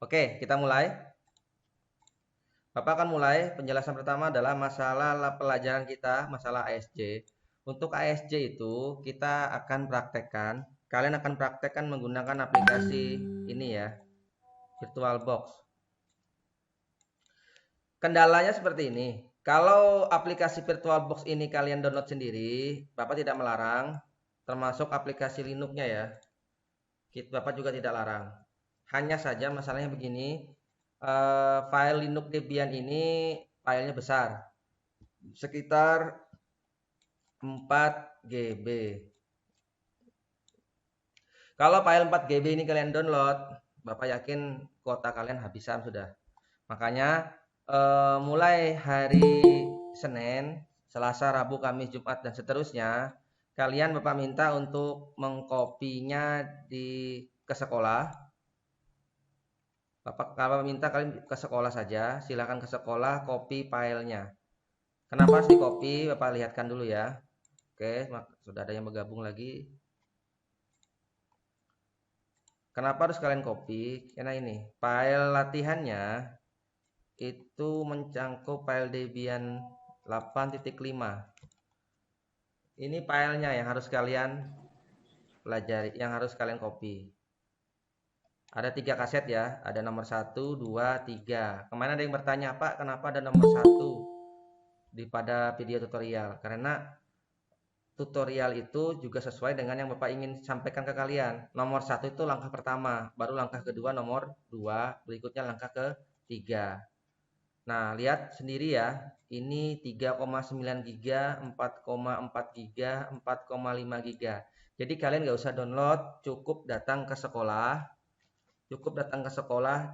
Oke, kita mulai. Bapak akan mulai. Penjelasan pertama adalah masalah pelajaran kita, masalah ASJ. Untuk ASJ itu kita akan praktekkan. Kalian akan praktekkan menggunakan aplikasi ini ya, VirtualBox. Kendalanya seperti ini. Kalau aplikasi VirtualBox ini kalian download sendiri, Bapak tidak melarang, termasuk aplikasi Linux-nya ya. Bapak juga tidak larang. Hanya saja masalahnya begini, file Linux Debian ini filenya besar, sekitar 4 GB. Kalau file 4 GB ini kalian download, Bapak yakin kuota kalian habisan sudah. Makanya mulai hari Senin, Selasa, Rabu, Kamis, Jumat, dan seterusnya, kalian Bapak minta untuk mengkopinya ke sekolah. Bapak minta kalian ke sekolah saja, silakan ke sekolah, copy filenya. Kenapa harus di copy? Bapak lihatkan dulu ya. Oke, sudah ada yang bergabung lagi. Kenapa harus kalian copy? Karena ini, file latihannya itu mencangkup file Debian 8.5. Ini filenya yang harus kalian pelajari, yang harus kalian copy. Ada 3 kaset ya, ada nomor 1, 2, 3. Kemarin ada yang bertanya, Pak, kenapa ada nomor 1 pada video tutorial? Karena tutorial itu juga sesuai dengan yang Bapak ingin sampaikan ke kalian. Nomor 1 itu langkah pertama, baru langkah kedua nomor 2, berikutnya langkah ketiga. Nah, lihat sendiri ya, ini 3,9 GB, 4,4 GB, 4,5 GB. Jadi kalian nggak usah download, cukup datang ke sekolah,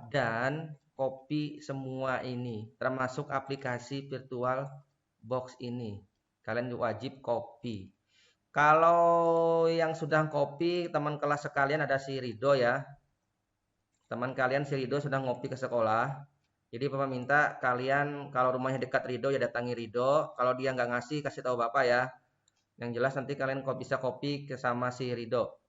dan copy semua ini, termasuk aplikasi VirtualBox ini. Kalian wajib copy. Kalau yang sudah copy, teman kelas sekalian ada si Rido ya. Teman kalian si Rido sudah ngopi ke sekolah. Jadi Bapak minta kalian kalau rumahnya dekat Rido ya datangi Rido. Kalau dia nggak ngasih kasih tahu Bapak ya. Yang jelas nanti kalian kok bisa copy ke sama si Rido.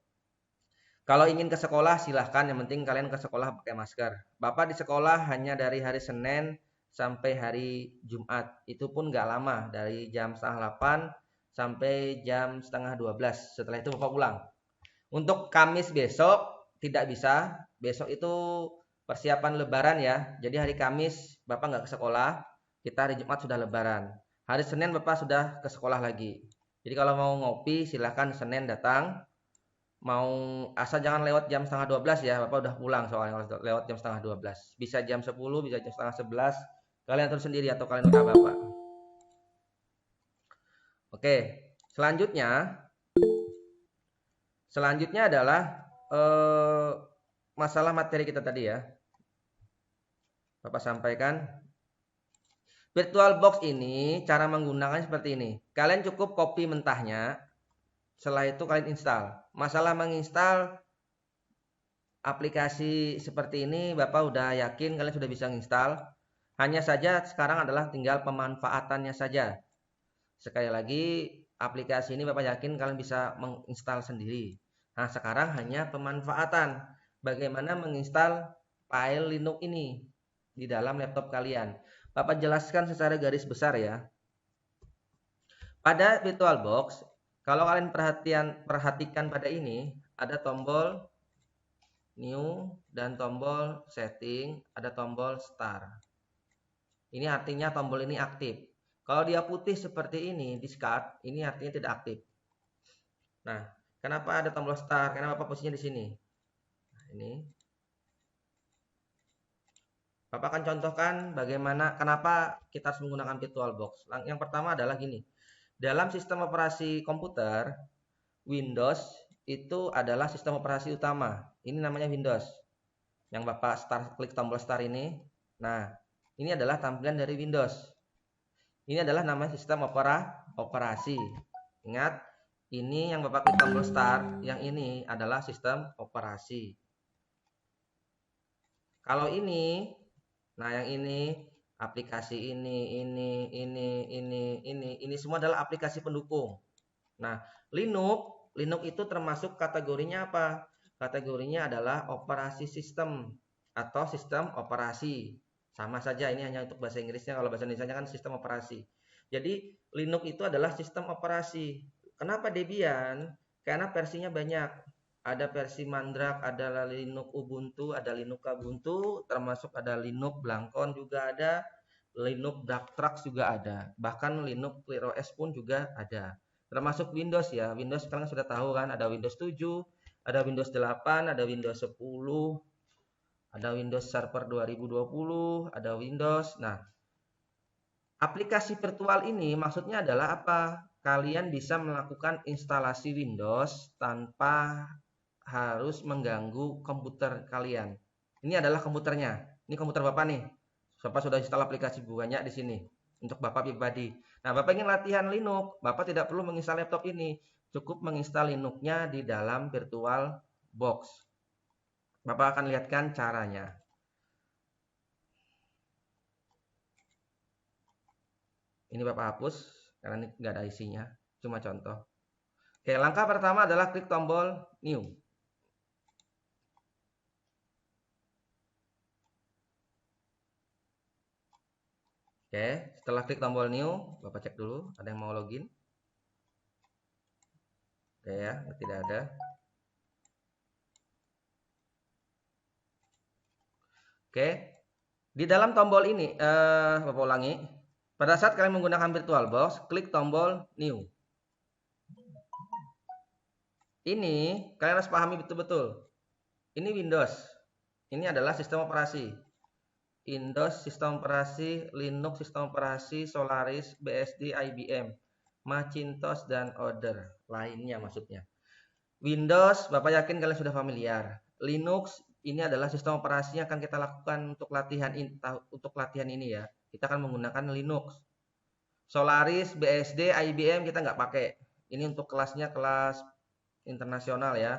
Kalau ingin ke sekolah silahkan, yang penting kalian ke sekolah pakai masker. Bapak di sekolah hanya dari hari Senin sampai hari Jumat. Itu pun nggak lama, dari jam setengah 8 sampai jam setengah 12. Setelah itu Bapak pulang. Untuk Kamis besok tidak bisa. Besok itu persiapan Lebaran ya. Jadi hari Kamis Bapak nggak ke sekolah. Kita hari Jumat sudah Lebaran. Hari Senin Bapak sudah ke sekolah lagi. Jadi kalau mau ngopi silahkan Senin datang. Mau asal jangan lewat jam setengah 12 ya. Bapak udah pulang soalnya kalau lewat jam setengah 12. Bisa jam 10, bisa jam setengah 11. Kalian atur sendiri atau kalian udah Bapak. Oke, selanjutnya adalah masalah materi kita tadi ya. Bapak sampaikan. VirtualBox ini cara menggunakannya seperti ini. Kalian cukup copy mentahnya. Setelah itu kalian install. Masalah menginstal aplikasi seperti ini Bapak udah yakin kalian sudah bisa menginstal. Hanya saja sekarang adalah tinggal pemanfaatannya saja. Sekali lagi aplikasi ini Bapak yakin kalian bisa menginstal sendiri. Nah, sekarang hanya pemanfaatan. Bagaimana menginstal file Linux ini di dalam laptop kalian. Bapak jelaskan secara garis besar ya. Pada VirtualBox, kalau kalian perhatikan pada ini, ada tombol new dan tombol setting, ada tombol start. Ini artinya tombol ini aktif. Kalau dia putih seperti ini, discard, ini artinya tidak aktif. Nah, kenapa ada tombol start? Karena Bapak posisinya di sini. Nah, ini. Bapak akan contohkan bagaimana, kenapa kita harus menggunakan VirtualBox. Yang pertama adalah gini. Dalam sistem operasi komputer, Windows itu adalah sistem operasi utama. Ini namanya Windows. Yang Bapak klik tombol start ini. Nah, ini adalah tampilan dari Windows. Ini adalah nama sistem operasi. Ingat, ini yang Bapak klik tombol start, yang ini adalah sistem operasi. Kalau ini, nah yang ini aplikasi ini semua adalah aplikasi pendukung. Nah, Linux itu termasuk kategorinya apa? Kategorinya adalah operasi sistem atau sistem operasi. Sama saja, ini hanya untuk bahasa Inggrisnya, kalau bahasa Indonesia kan sistem operasi. Jadi Linux itu adalah sistem operasi. Kenapa Debian? Karena versinya banyak. Ada versi Mandrake, ada Linux Ubuntu, ada Linux Ubuntu, termasuk ada Linux Blancon juga ada, Linux Darktrax juga ada. Bahkan Linux ClearOS pun juga ada. Termasuk Windows ya. Windows sekarang sudah tahu kan, ada Windows 7, ada Windows 8, ada Windows 10, ada Windows Server 2020, ada Windows. Nah, aplikasi virtual ini maksudnya adalah apa? Kalian bisa melakukan instalasi Windows tanpa harus mengganggu komputer kalian. Ini adalah komputernya. Ini komputer Bapak nih. Bapak sudah install aplikasi banyak di sini untuk Bapak pribadi. Nah, Bapak ingin latihan Linux, Bapak tidak perlu menginstal laptop ini. Cukup menginstal Linux-nya di dalam virtual box. Bapak akan lihatkan caranya. Ini Bapak hapus karena ini nggak ada isinya, cuma contoh. Oke, langkah pertama adalah klik tombol new. Oke, setelah klik tombol new, Bapak cek dulu ada yang mau login. Oke ya, tidak ada. Oke, di dalam tombol ini, Bapak ulangi. Pada saat kalian menggunakan VirtualBox, klik tombol new. Ini kalian harus pahami betul-betul. Ini Windows. Ini adalah sistem operasi. Windows sistem operasi, Linux sistem operasi, Solaris, BSD, IBM, Macintosh dan other lainnya maksudnya. Windows, Bapak yakin kalian sudah familiar. Linux ini adalah sistem operasi yang akan kita lakukan untuk latihan ini ya. Kita akan menggunakan Linux. Solaris, BSD, IBM kita nggak pakai. Ini untuk kelasnya kelas internasional ya.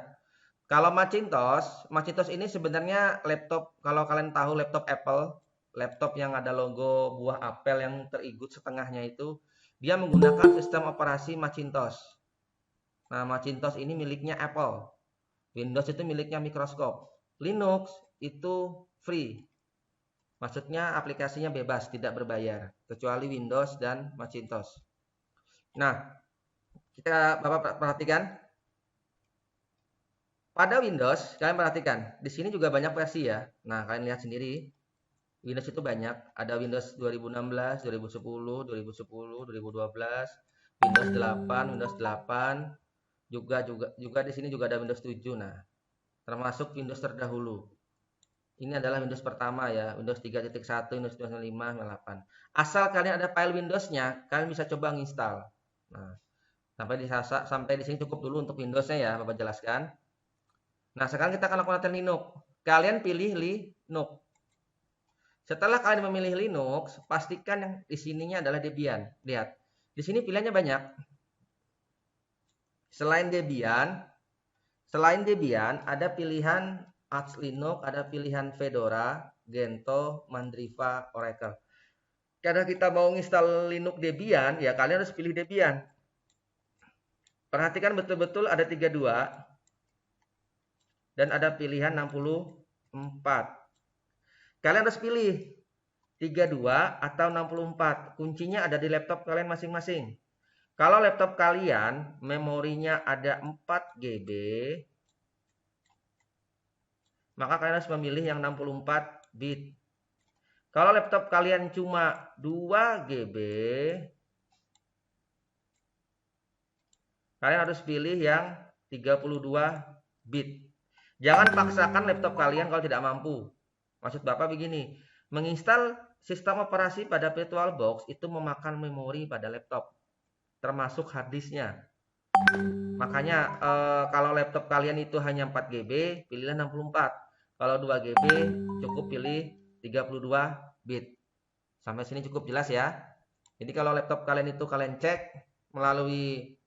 Kalau Macintosh ini sebenarnya laptop, kalau kalian tahu laptop Apple, laptop yang ada logo buah apel yang terigut setengahnya itu, dia menggunakan sistem operasi Macintosh. Nah, Macintosh ini miliknya Apple. Windows itu miliknya Microsoft. Linux itu free. Maksudnya aplikasinya bebas, tidak berbayar, kecuali Windows dan Macintosh. Nah, Bapak perhatikan. Pada Windows, kalian perhatikan, di sini juga banyak versi ya. Nah, kalian lihat sendiri. Windows itu banyak, ada Windows 2016, 2010, 2010, 2012, Windows 8, Windows 8, juga di sini juga ada Windows 7. Nah, termasuk Windows terdahulu. Ini adalah Windows pertama ya, Windows 3.1, Windows 25, 8. Asal kalian ada file Windows-nya, kalian bisa coba nginstal. Nah, sampai di sini cukup dulu untuk Windows-nya ya, Bapak jelaskan. Nah, sekarang kita akan lakukan latihan Linux. Kalian pilih Linux. Setelah kalian memilih Linux, pastikan yang di sininya adalah Debian. Lihat, di sini pilihannya banyak. Selain Debian, ada pilihan Arch Linux, ada pilihan Fedora, Gentoo, Mandriva, Oracle. Karena kita mau install Linux Debian, ya kalian harus pilih Debian. Perhatikan betul-betul ada 32 dan ada pilihan 64. Kalian harus pilih 32 atau 64. Kuncinya ada di laptop kalian masing-masing. Kalau laptop kalian memorinya ada 4 GB, maka kalian harus memilih yang 64 bit. Kalau laptop kalian cuma 2 GB, kalian harus pilih yang 32 bit. Jangan paksakan laptop kalian kalau tidak mampu. Maksud Bapak begini, menginstal sistem operasi pada VirtualBox itu memakan memori pada laptop, termasuk harddisknya. Makanya kalau laptop kalian itu hanya 4 GB, pilihlah 64. Kalau 2 GB, cukup pilih 32 bit. Sampai sini cukup jelas ya. Jadi kalau laptop kalian itu kalian cek melalui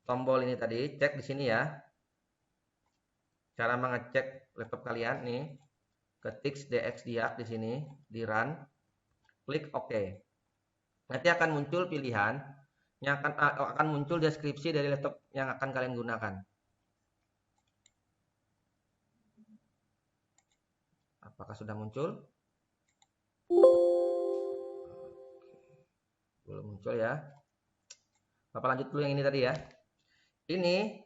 tombol ini tadi, cek di sini ya. Cara mengecek laptop kalian nih, ketik dxdiag di sini, di run, klik OK. Nanti akan muncul pilihan, yang akan muncul deskripsi dari laptop yang akan kalian gunakan. Apakah sudah muncul? Belum muncul ya. Bapak lanjut dulu yang ini tadi ya. Ini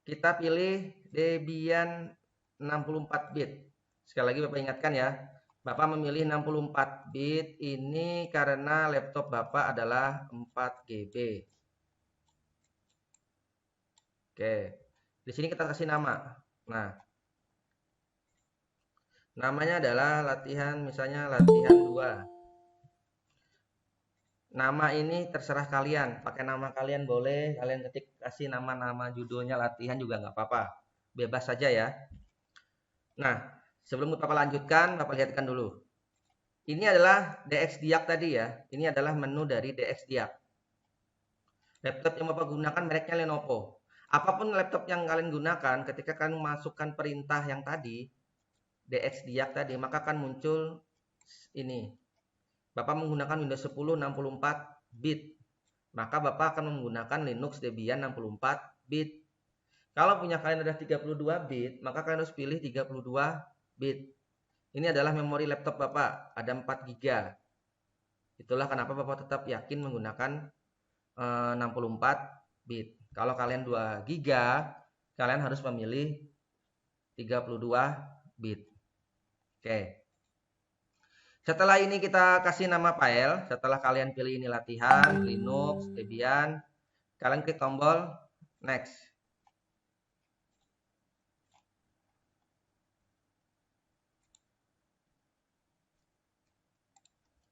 kita pilih Debian 64 bit. Sekali lagi Bapak ingatkan ya. Bapak memilih 64 bit ini karena laptop Bapak adalah 4 GB. Oke. Di sini kita kasih nama. Nah, namanya adalah latihan, misalnya latihan 2. Nama ini terserah kalian, pakai nama kalian boleh, kalian ketik kasih nama-nama judulnya latihan juga nggak apa-apa, bebas saja ya. Nah, sebelum Bapak lanjutkan, Bapak lihatkan dulu. Ini adalah DXDiag tadi ya, ini adalah menu dari DXDiag. Laptop yang Bapak gunakan mereknya Lenovo. Apapun laptop yang kalian gunakan, ketika kalian masukkan perintah yang tadi, DXDiag tadi, maka akan muncul ini. Bapak menggunakan Windows 10 64 bit, maka Bapak akan menggunakan Linux Debian 64 bit. Kalau punya kalian ada 32 bit, maka kalian harus pilih 32 bit. Ini adalah memori laptop Bapak, ada 4 GB. Itulah kenapa Bapak tetap yakin menggunakan 64 bit. Kalau kalian 2 GB, kalian harus memilih 32 bit. Oke. Setelah ini kita kasih nama file, setelah kalian pilih ini latihan, Linux, Debian, kalian klik tombol next.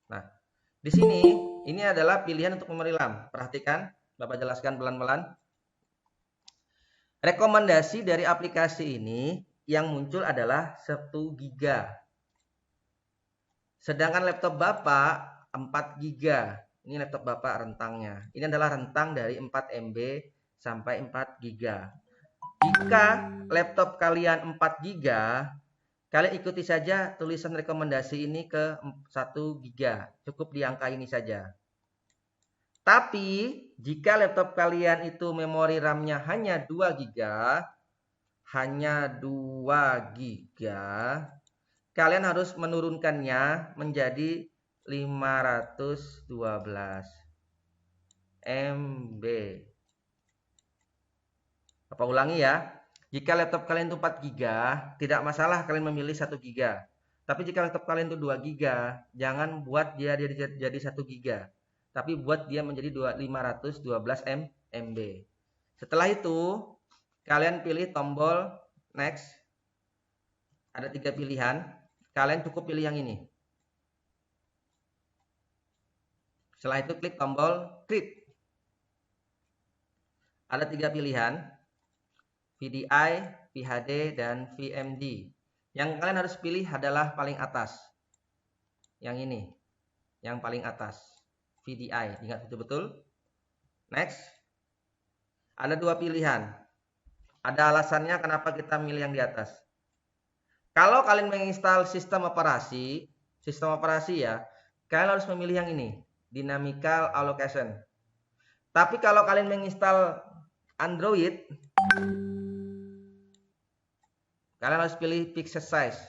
Nah, di sini ini adalah pilihan untuk memori RAM. Perhatikan, Bapak jelaskan pelan-pelan. Rekomendasi dari aplikasi ini yang muncul adalah 1 GB. Sedangkan laptop Bapak 4 GB. Ini laptop Bapak rentangnya. Ini adalah rentang dari 4 MB sampai 4 GB. Jika laptop kalian 4 GB, kalian ikuti saja tulisan rekomendasi ini ke 1 GB. Cukup di angka ini saja. Tapi jika laptop kalian itu memori RAM-nya hanya 2 GB, kalian harus menurunkannya menjadi 512 MB. Apa ulangi ya? Jika laptop kalian itu 4 GB, tidak masalah kalian memilih 1 GB. Tapi jika laptop kalian itu 2 GB, jangan buat dia jadi 1 GB. Tapi buat dia menjadi 512 MB. Setelah itu, kalian pilih tombol next. Ada 3 pilihan. Kalian cukup pilih yang ini. Setelah itu klik tombol create. Ada 3 pilihan. VDI, VHD, dan VMD. Yang kalian harus pilih adalah paling atas. Yang ini. Yang paling atas. VDI. Ingat betul-betul. Next. Ada 2 pilihan. Ada alasannya kenapa kita milih yang di atas. Kalau kalian menginstal sistem operasi ya, kalian harus memilih yang ini, Dynamical Allocation. Tapi kalau kalian menginstal Android, kalian harus pilih Pixel Size.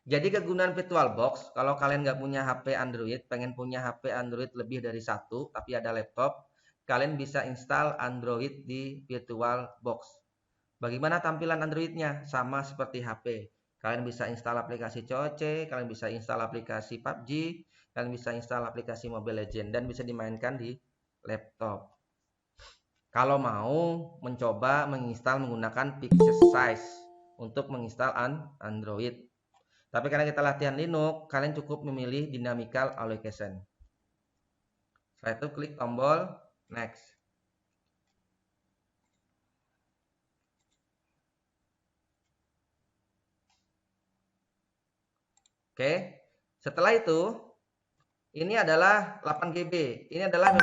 Jadi kegunaan VirtualBox, kalau kalian nggak punya HP Android, pengen punya HP Android lebih dari 1, tapi ada laptop, kalian bisa install Android di VirtualBox. Bagaimana tampilan Androidnya? Sama seperti HP. Kalian bisa install aplikasi COC, kalian bisa install aplikasi PUBG, kalian bisa install aplikasi Mobile Legends, dan bisa dimainkan di laptop. Kalau mau mencoba menginstal menggunakan Pixel Size untuk menginstal Android. Tapi karena kita latihan Linux, kalian cukup memilih Dynamical Allocation. Setelah itu klik tombol next. Oke, setelah itu ini adalah 8 GB. Ini adalah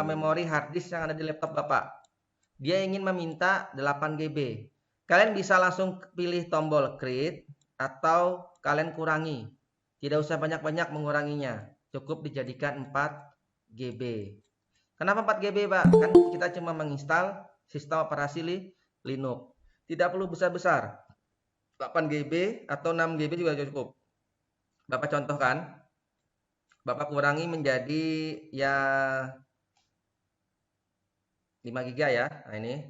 memori hard disk yang ada di laptop Bapak. Dia ingin meminta 8 GB. Kalian bisa langsung pilih tombol create atau kalian kurangi. Tidak usah banyak-banyak menguranginya. Cukup dijadikan 4 GB. Kenapa 4 GB, Pak? Kan kita cuma menginstal sistem operasi Linux. Tidak perlu besar-besar. 8 GB atau 6 GB juga cukup. Bapak contohkan, Bapak kurangi menjadi ya 5 GB ya. Nah ini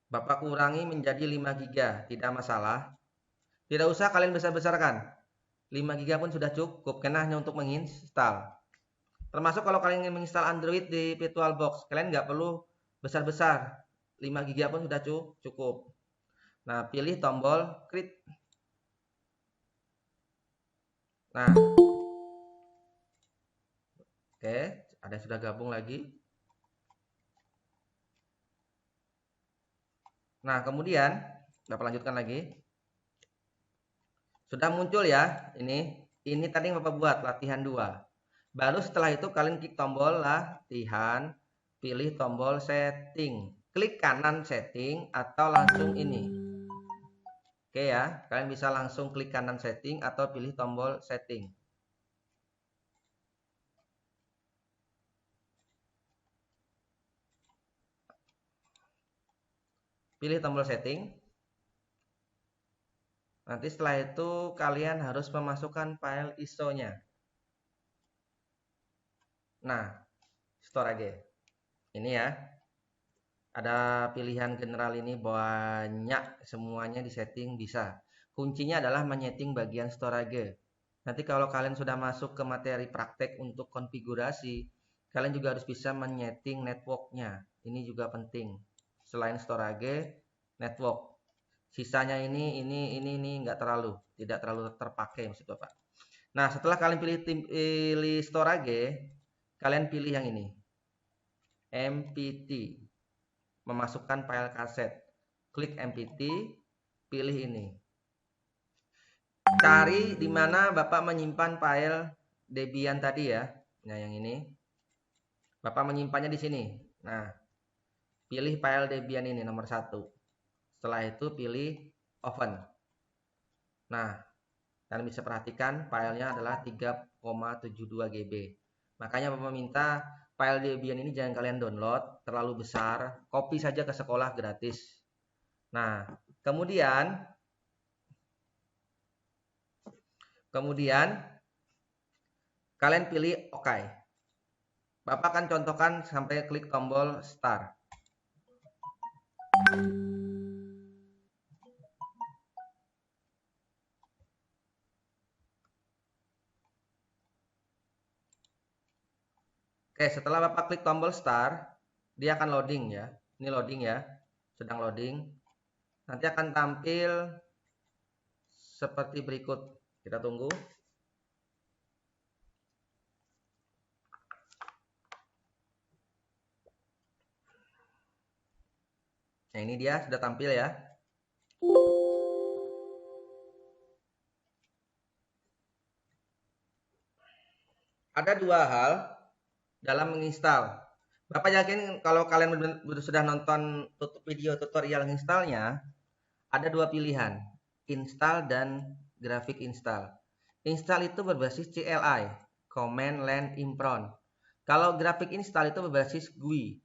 Bapak kurangi menjadi 5 GB, tidak masalah. Tidak usah kalian besar-besarkan. 5 GB pun sudah cukup karena hanya untuk menginstal. Termasuk kalau kalian ingin menginstal Android di VirtualBox, kalian nggak perlu besar-besar. 5 GB pun sudah cukup. Nah, pilih tombol create. Nah, oke, ada yang sudah gabung lagi. Nah, kemudian Bapak lanjutkan lagi. Sudah muncul ya, ini tadi yang Bapak buat latihan 2. Baru setelah itu kalian klik tombol latihan, pilih tombol setting. Klik kanan setting atau langsung ini. Oke ya, kalian bisa langsung klik kanan setting atau pilih tombol setting. Pilih tombol setting. Nanti setelah itu kalian harus memasukkan file ISO-nya. Nah, storage. Ini ya. Ada pilihan general ini banyak, semuanya di setting bisa. Kuncinya adalah menyeting bagian storage. Nanti kalau kalian sudah masuk ke materi praktek untuk konfigurasi, kalian juga harus bisa menyeting networknya. Ini juga penting. Selain storage, network. Sisanya ini tidak terlalu terpakai maksud Bapak. Nah, setelah kalian pilih storage, kalian pilih yang ini. MPT. Memasukkan file kaset. Klik MPT, pilih ini. Cari di mana Bapak menyimpan file Debian tadi ya. Nah, yang ini. Bapak menyimpannya di sini. Nah, pilih file Debian ini nomor 1. Setelah itu pilih open. Nah, kalian bisa perhatikan filenya adalah 3,72 GB. Makanya Bapak minta file Debian ini jangan kalian download terlalu besar, copy saja ke sekolah gratis. Nah, kemudian kalian pilih OK. Bapak akan contohkan sampai klik tombol start. Oke, setelah Bapak klik tombol start, dia akan loading ya. Ini loading ya, sedang loading. Nanti akan tampil seperti berikut. Kita tunggu. Nah, ini dia sudah tampil ya. Ada dua hal dalam menginstal. Bapak yakin kalau kalian sudah nonton video tutorial menginstalnya, ada dua pilihan, install dan grafik install. Install itu berbasis CLI, Command Line Imprint. Kalau grafik install itu berbasis GUI,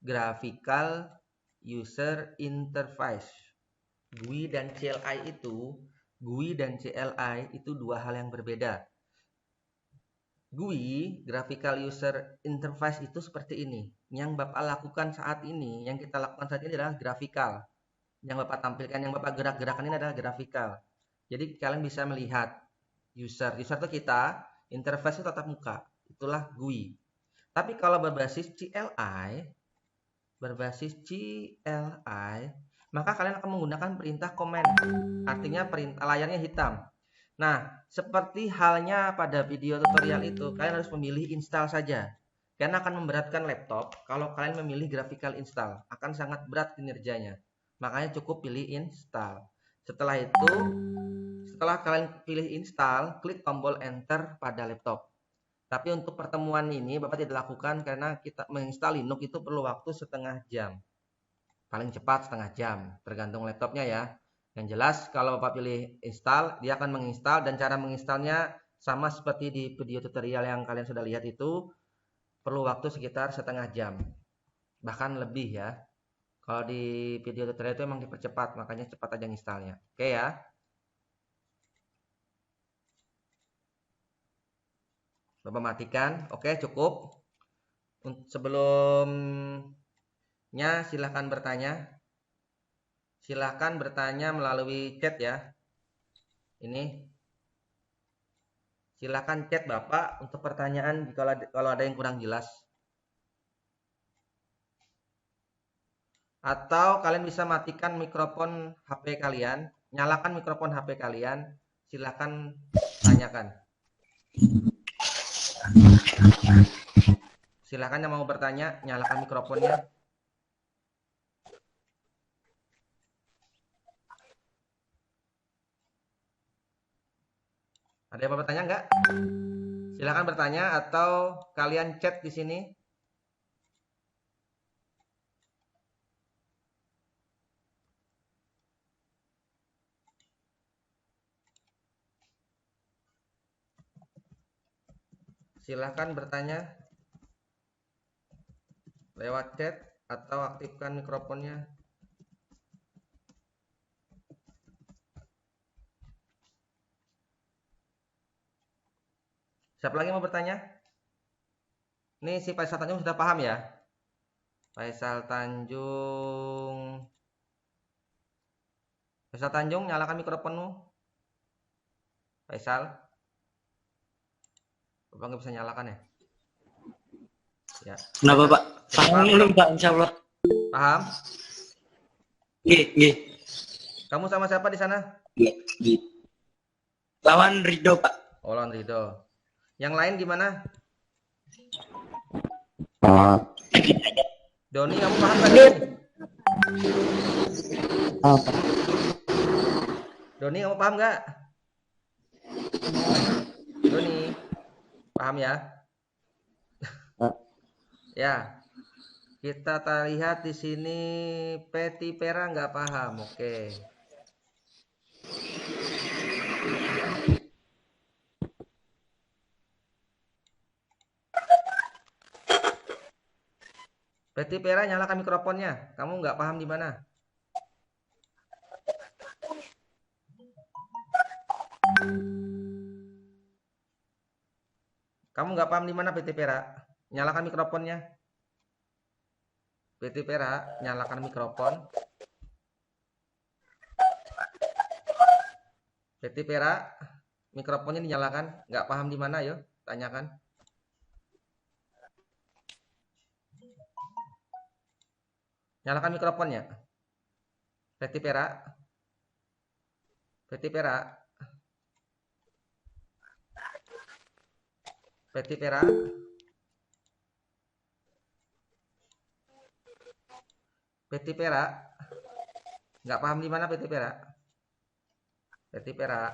Graphical User Interface. GUI dan CLI itu dua hal yang berbeda. GUI, Graphical User Interface itu seperti ini. Yang Bapak lakukan saat ini, yang kita lakukan saat ini adalah graphical. Yang Bapak tampilkan, yang Bapak gerak-gerakan ini adalah graphical. Jadi kalian bisa melihat user itu kita, interface itu tatap muka. Itulah GUI. Tapi kalau berbasis CLI, maka kalian akan menggunakan perintah command. Artinya layarnya hitam. Nah, seperti halnya pada video tutorial itu, kalian harus memilih install saja. Karena akan memberatkan laptop kalau kalian memilih graphical install. Akan sangat berat kinerjanya. Makanya cukup pilih install. Setelah itu, setelah kalian pilih install, klik tombol enter pada laptop. Tapi untuk pertemuan ini Bapak tidak lakukan karena kita menginstal Linux itu perlu waktu setengah jam. Paling cepat setengah jam, tergantung laptopnya ya. Yang jelas kalau Bapak pilih install, dia akan menginstal dan cara menginstalnya sama seperti di video tutorial yang kalian sudah lihat itu, perlu waktu sekitar setengah jam. Bahkan lebih ya. Kalau di video tutorial itu emang dipercepat, makanya cepat aja installnya. Oke ya. Bapak matikan. Oke, cukup. Sebelumnya silahkan bertanya. Silahkan bertanya melalui chat ya. Ini. Silahkan chat Bapak untuk pertanyaan kalau ada yang kurang jelas. Atau kalian bisa matikan mikrofon HP kalian, nyalakan mikrofon HP kalian, silahkan tanyakan. Silahkan yang mau bertanya, nyalakan mikrofonnya. Ada yang mau bertanya enggak? Silahkan bertanya atau kalian chat di sini. Silahkan bertanya lewat chat atau aktifkan mikrofonnya. Siapa lagi mau bertanya? Ini si Faisal Tanjung sudah paham ya? Faisal Tanjung. Faisal Tanjung, nyalakan mikrofonmu. Faisal. Bapak nggak bisa nyalakan ya? Ya. Kenapa Pak? Paham belum Pak, insya Allah. Paham? Nggih. Kamu sama siapa di sana? Nggih. Lawan Ridho Pak. Oh, lawan Ridho. Yang lain gimana? Doni, kamu paham nggak? Doni, kamu paham nggak? Doni, paham ya? Ya, kita lihat di sini Peti Pera nggak paham, oke. Peti Pera, nyalakan mikrofonnya. Kamu nggak paham di mana? Kamu nggak paham di mana Peti Pera? Nyalakan mikrofonnya. Peti Pera, nyalakan mikrofon. Peti Pera, mikrofonnya dinyalakan. Nggak paham di mana, yuk tanyakan. Nyalakan mikrofonnya. Peti Pera. Peti Pera. Peti Pera. Peti Pera. Nggak paham di mana Peti Pera? Peti Pera.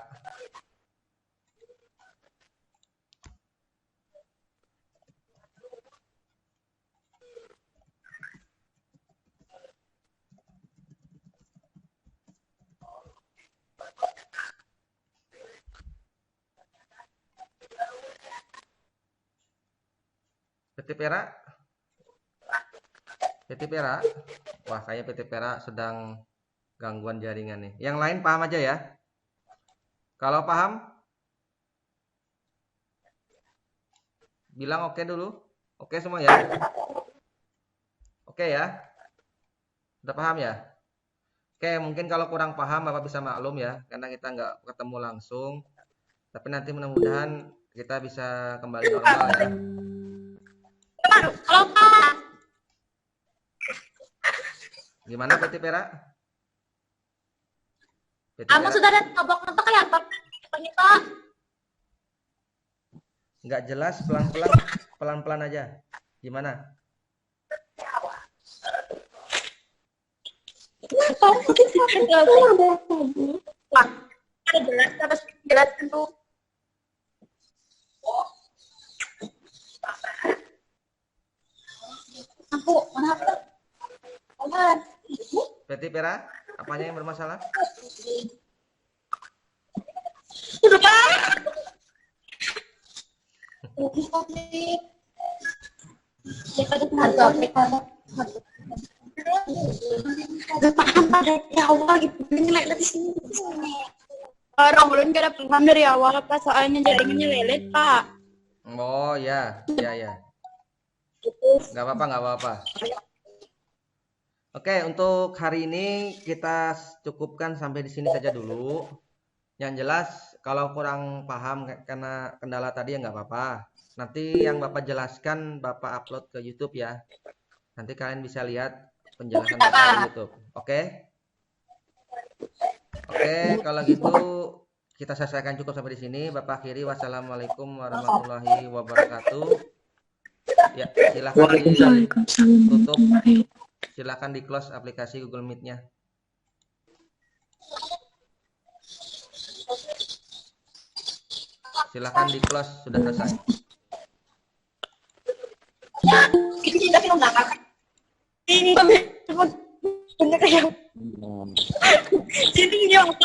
Peti Pera. Peti Pera. Wah, kayaknya Peti Pera sedang gangguan jaringan nih. Yang lain paham aja ya. Kalau paham, bilang oke dulu. Oke semua ya. Oke ya. Udah paham ya? Oke, mungkin kalau kurang paham Bapak bisa maklum ya, karena kita nggak ketemu langsung. Tapi nanti mudah-mudahan kita bisa kembali normal ya. Halo Pak. Gimana Peti Pera? Peti Kamu Pera? sudah ada tobok untuk ya Pak? Pak. Nggak jelas, pelan-pelan aja. Gimana? Wah, ada jelas, harus jelas dulu. Aku, mana aku? Peti Pera, apanya yang bermasalah? Udah Pak. Daripada Gak paham pada dari awal gitu. Nyelelet di sini. Orang belum gak ada paham dari awal apa soalnya jaringannya lelet Pak. Oh ya, ya ya. Nggak apa-apa, nggak apa-apa. Oke, untuk hari ini kita cukupkan sampai di sini saja dulu. Yang jelas, kalau kurang paham karena kendala tadi ya nggak apa-apa. Nanti yang Bapak jelaskan, Bapak upload ke YouTube ya. Nanti kalian bisa lihat penjelasan Bapak di YouTube. Oke? Oke, kalau gitu kita selesaikan cukup sampai di sini. Bapak akhiri. Wassalamualaikum warahmatullahi wabarakatuh. Ya, silakan ditutup. Silakan di close aplikasi Google Meet-nya. Silakan di close, sudah selesai. Kita tidak film belakang. Ini bener kayak. Jadi dia apa?